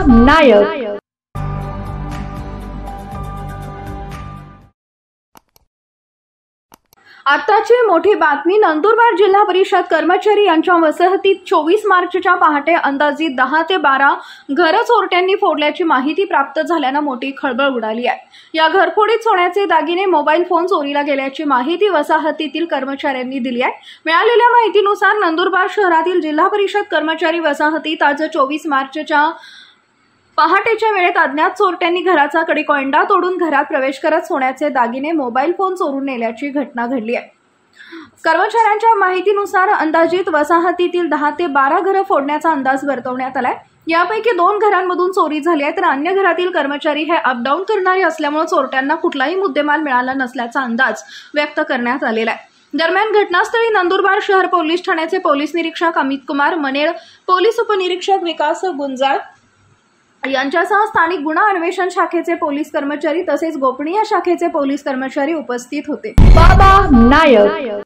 नायक। आताची मोठी बातमी। नंदुरबार जिल्हा परिषद कर्मचारी यांच्या वसाहतीत 24 मार्चच्या पहाटे अंदाजे 10 ते 12 घरं चोरट्यांनी फोडल्याची माहिती प्राप्त झाल्यानं मोठी खळबळ उडाली आहे। या घरफोडीत सोन्याचे दागिने, मोबाईल फोन चोरीला गेल्याची माहिती वसाहतीतील कर्मचाऱ्यांनी दिली आहे। मिळालेल्या माहितीनुसार नंदुरबार शहरातील जिल्हा परिषद कर्मचारी वसाहतीत आज 24 मार्चच्या पहाटेच्या वेळेत अज्ञात चोरट्यांनी घराचा कडेकोंडा तोडून घरात प्रवेश करत सोन्याचे दागिने, मोबाईल फोन चोरून नेल्याची घटना घडली आहे। कर्मचाऱ्यांच्या माहितीनुसार अंदाजित वसाहतीतील 10 ते 12 घरं फोडण्याचा अंदाज वर्तवण्यात आलाय। यापैकी 2 घरांमधून चोरी झाली आहे, तर अन्य घरातील कर्मचारी हे अपडाऊन करणारे असल्यामुळे चोरट्यांना कुठलाही मुद्देमाल मिळाला नसल्याचा अंदाज व्यक्त करण्यात आलेला आहे। दरम्यान घटनास्थळी नंदुरबार शहर पोलीस ठाण्याचे पोलीस निरीक्षक अमित कुमार मनेर, पोलीस उपनिरीक्षक विकास गुंजाळ यांच्यासह स्थानिक गुन्हा अन्वेषण शाखेचे पोलीस कर्मचारी तसेच गोपनीय शाखेचे पोलीस कर्मचारी उपस्थित होते। बाबा नायक।